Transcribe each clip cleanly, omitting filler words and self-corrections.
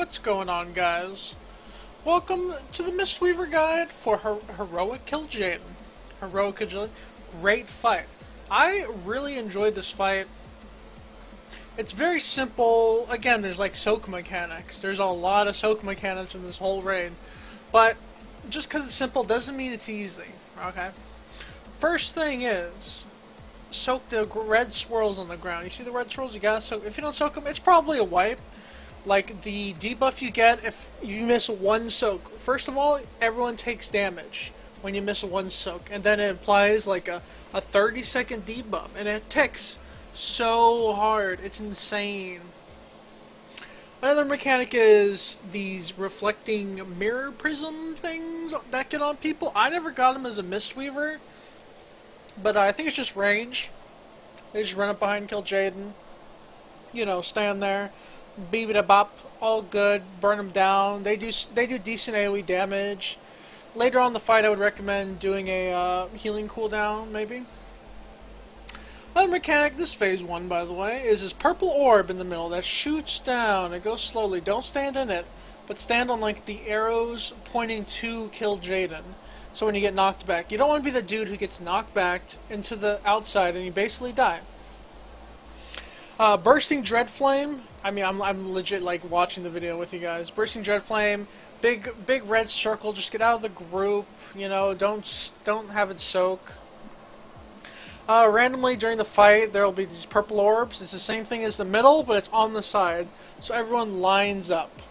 What's going on, guys? Welcome to the Mistweaver guide for Heroic Kil'jaeden. Heroic Kil'jaeden, great fight. I really enjoyed this fight. It's very simple. Again, there's like soak mechanics. There's a lot of soak mechanics in this whole raid. But just because it's simple doesn't mean it's easy, okay? First thing is, soak the red swirls on the ground. You see the red swirls? You gotta soak. If you don't soak them, it's probably a wipe. Like, the debuff you get if you miss one soak. First of all, everyone takes damage when you miss one soak. And then it applies like a 30-second debuff. And it ticks so hard. It's insane. Another mechanic is these reflecting mirror prism things that get on people. I never got them as a Mistweaver. But I think it's just range. They just run up behind Kil'jaeden. You know, stand there. Beep it bop, all good. Burn them down. They do decent AoE damage. Later on in the fight, I would recommend doing a healing cooldown, maybe. Another mechanic, this phase 1, by the way, is this purple orb in the middle that shoots down. It goes slowly. Don't stand in it, but stand on like the arrows pointing to Kil'jaeden. So when you get knocked back, you don't want to be the dude who gets knocked back into the outside and you basically die. Bursting Dread Flame. I mean, I'm legit like watching the video with you guys. Bursting Dread Flame, big red circle. Just get out of the group. You know, don't have it soak. Randomly during the fight, there will be these purple orbs. It's the same thing as the middle, but it's on the side, so everyone lines up.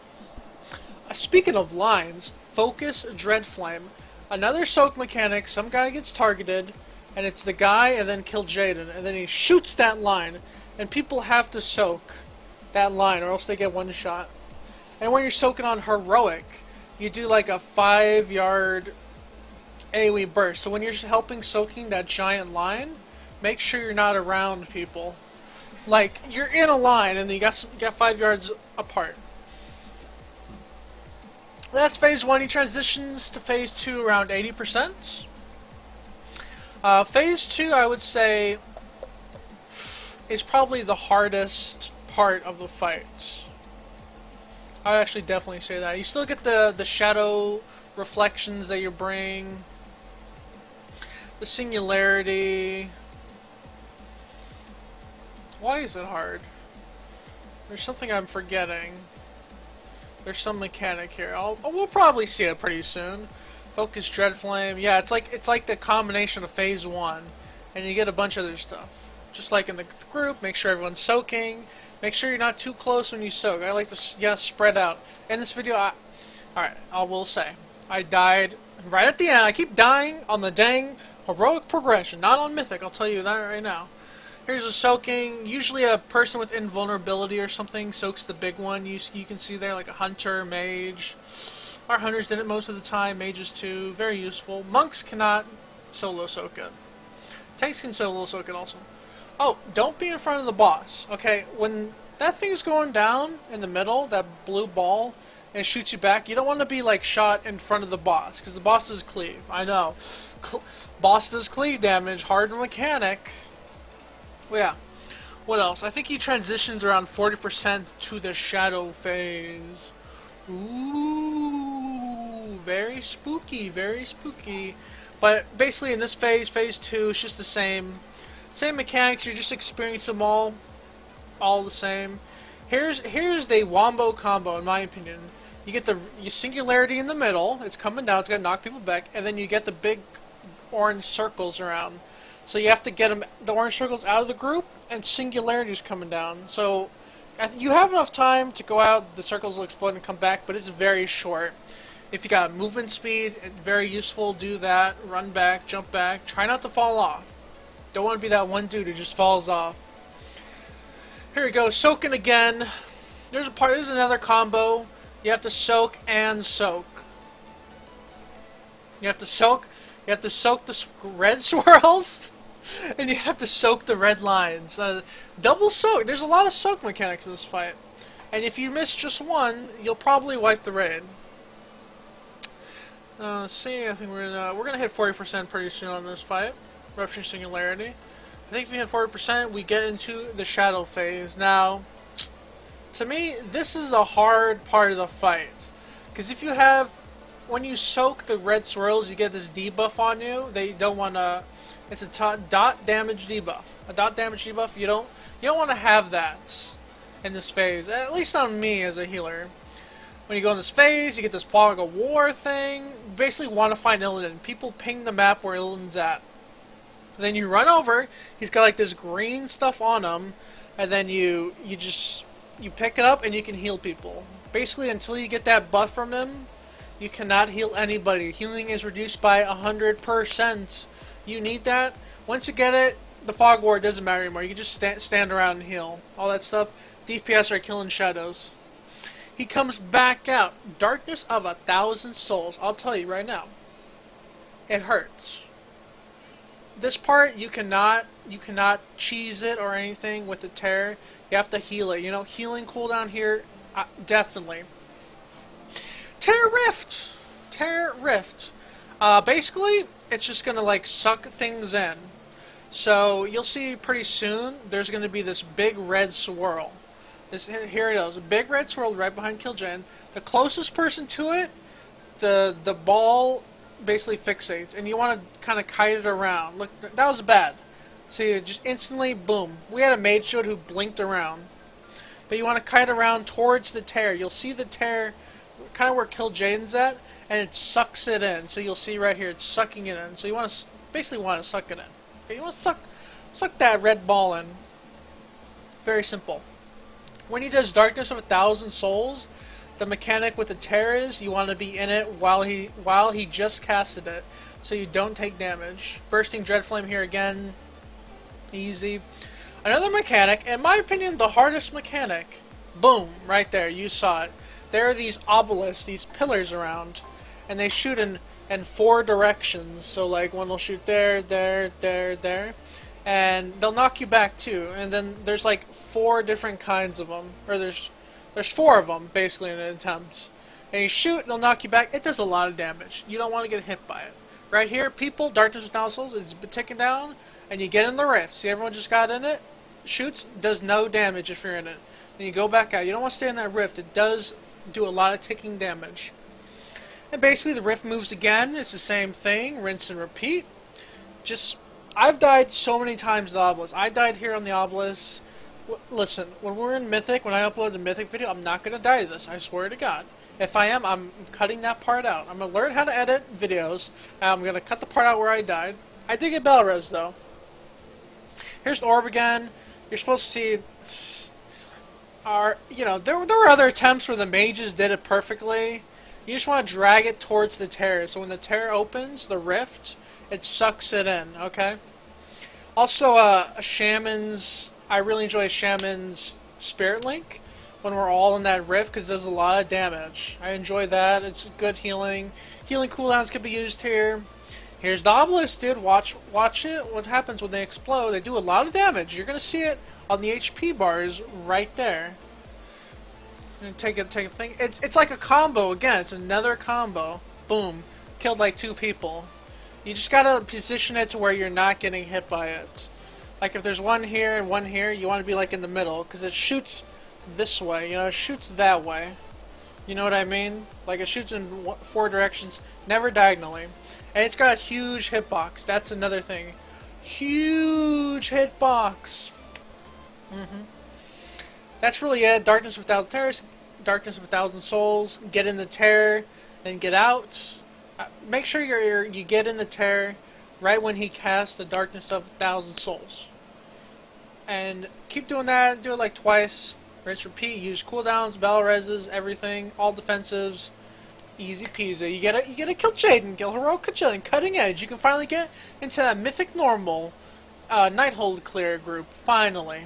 Speaking of lines, focus Dread Flame. Another soak mechanic. Some guy gets targeted, and it's the guy, and then Kil'jaeden, and then he shoots that line. And people have to soak that line or else they get one shot. And when you're soaking on Heroic, you do like a 5-yard AoE burst. So when you're helping soaking that giant line, make sure you're not around people. Like, you're in a line and you got 5 yards apart. That's phase 1. He transitions to phase 2 around 80%. Phase 2, I would say, is probably the hardest part of the fight. I would actually definitely say that. You still get the shadow reflections that you bring, the singularity. Why is it hard? There's something I'm forgetting. There's some mechanic here. We'll probably see it pretty soon. Focus Dread Flame. Yeah, it's like the combination of phase 1, and you get a bunch of other stuff. Just like in the group, make sure everyone's soaking. Make sure you're not too close when you soak. I like to spread out. In this video, alright, I will say, I died right at the end. I keep dying on the dang heroic progression, not on mythic. I'll tell you that right now. Here's a soaking. Usually a person with invulnerability or something soaks the big one. You can see there, like a hunter, mage. Our hunters did it most of the time. Mages too. Very useful. Monks cannot solo soak it. Tanks can solo soak it also. Oh, don't be in front of the boss. Okay, when that thing's going down in the middle, that blue ball, and it shoots you back, you don't want to be like shot in front of the boss, because the boss does cleave. I know. Boss does cleave damage, hard mechanic. Well, yeah. What else? I think he transitions around 40% to the shadow phase. Ooh, very spooky, very spooky. But basically in this phase, phase 2, it's just the same. Same mechanics, you're just experiencing them all the same. Here's the wombo combo, in my opinion. You get the singularity in the middle, it's coming down, it's gonna knock people back, and then you get the big orange circles around. So you have to get the orange circles out of the group, and singularity's coming down. So you have enough time to go out, the circles will explode and come back, but it's very short. If you got movement speed, very useful, do that, run back, jump back, try not to fall off. Don't want to be that one dude who just falls off. Here we go, soaking again. There's another combo. You have to soak and soak. You have to soak the red swirls, and you have to soak the red lines. Double soak. There's a lot of soak mechanics in this fight, and if you miss just one, you'll probably wipe the raid. Let's see. I think we're gonna hit 40% pretty soon on this fight. Rupturing Singularity. I think if we hit 40%, we get into the shadow phase. Now, To me, this is a hard part of the fight. Because if you have, when you soak the red swirls, you get this debuff on you. They don't want to, it's a dot damage debuff. A dot damage debuff, you don't want to have that in this phase. At least on me as a healer. When you go in this phase, you get this fog of war thing. You basically want to find Illidan. People ping the map where Illidan's at. And then you run over, he's got like this green stuff on him, and then you pick it up and you can heal people. Basically, until you get that buff from him, you cannot heal anybody. Healing is reduced by 100%. You need that. Once you get it, the fog war doesn't matter anymore. You can just stand around and heal. All that stuff. DPS are killing shadows. He comes back out. Darkness of 1,000 souls. I'll tell you right now. It hurts. This part, you cannot cheese it or anything with the tear. You have to heal it. You know, healing cooldown here, definitely. Tear Rift! Tear Rift. Basically, it's just gonna like suck things in. So, you'll see pretty soon, there's gonna be this big red swirl. Here it is, a big red swirl right behind Kil'jaeden. The closest person to it, the ball basically fixates, and you want to kind of kite it around. Look, that was bad. See, just instantly, boom. We had a mage shield who blinked around. But you want to kite around towards the tear. You'll see the tear kind of where Kil'jaeden's at, and it sucks it in. So you'll see right here, it's sucking it in. So you want to basically want to suck it in. Okay, you want to suck that red ball in. Very simple. When he does Darkness of 1,000 Souls, the mechanic with the tear is you want to be in it while he just casted it, so you don't take damage. Bursting Dreadflame here again, easy. Another mechanic, in my opinion, the hardest mechanic. Boom, right there, you saw it. There are these obelisks, these pillars around, and they shoot in 4 directions. So like one will shoot there, there, there, there, and they'll knock you back too. And then there's like 4 different kinds of them, or there's 4 of them basically in an attempt. And you shoot, they'll knock you back. It does a lot of damage. You don't want to get hit by it. Right here, people, Darkness of 1,000 Souls is ticking down, and you get in the rift. See, everyone just got in it. Shoots, does no damage if you're in it. Then you go back out. You don't want to stay in that rift. It does do a lot of ticking damage. And basically, the rift moves again. It's the same thing. Rinse and repeat. I've died so many times the obelisk. I died here on the obelisk. Listen, when we're in Mythic, when I upload the Mythic video, I'm not going to die to this. I swear to God. If I am, I'm cutting that part out. I'm going to learn how to edit videos. And I'm going to cut the part out where I died. I did get Battle Res, though. Here's the orb again. You're supposed to see... there were other attempts where the mages did it perfectly. You just want to drag it towards the tear. So when the tear opens, the rift, it sucks it in, okay? Also, a shaman's... I really enjoy a shaman's Spirit Link when we're all in that rift because it does a lot of damage. I enjoy that. It's good healing. Healing cooldowns can be used here. Here's the obelisk, dude. Watch it. What happens when they explode? They do a lot of damage. You're gonna see it on the HP bars right there. And take a thing. It's like a combo again. It's another combo. Boom. Killed like 2 people. You just gotta position it to where you're not getting hit by it. Like if there's one here and one here, you want to be like in the middle because it shoots this way. It shoots that way. You know what I mean? Like it shoots in 4 directions, never diagonally. And it's got a huge hitbox. That's another thing. Huge hitbox. That's really it. Darkness of 1,000 Terrors, Darkness of 1,000 Souls. Get in the tear, then get out. Make sure you get in the tear right when he casts the Darkness of 1,000 Souls. And keep doing that. Do it like twice. Rinse, repeat. Use cooldowns, battle reses, everything, all defensives. Easy peasy. You get a Kil'jaeden, get a heroic Kil'jaeden, cutting edge. You can finally get into that mythic normal Nighthold clear group. Finally.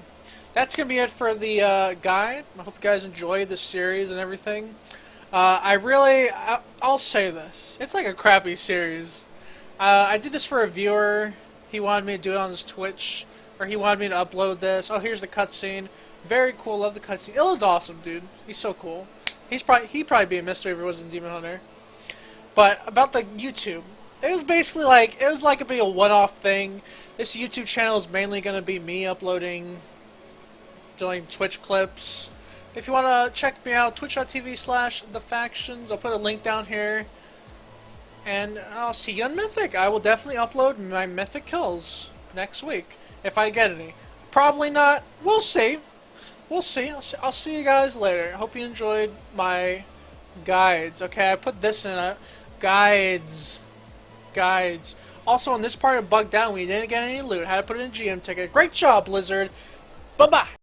That's gonna be it for the guide. I hope you guys enjoy this series and everything. I'll say this. It's like a crappy series. I did this for a viewer. He wanted me to do it on his Twitch, or he wanted me to upload this. Oh, here's the cutscene. Very cool. Love the cutscene. Illidan's awesome, dude. He's so cool. He'd probably be a Mistweaver if he wasn't Demon Hunter. But about the YouTube, it was basically like a one-off thing. This YouTube channel is mainly gonna be me uploading, doing Twitch clips, If you want to check me out, twitch.tv/thefactions. I'll put a link down here. And I'll see you on Mythic. I will definitely upload my Mythic kills next week, if I get any. Probably not. We'll see. We'll see. I'll see you guys later. Hope you enjoyed my guides. Okay, I put this in guides. Guides. Also, on this part, it bugged down. We didn't get any loot. Had to put in a GM ticket. Great job, Blizzard. Bye-bye.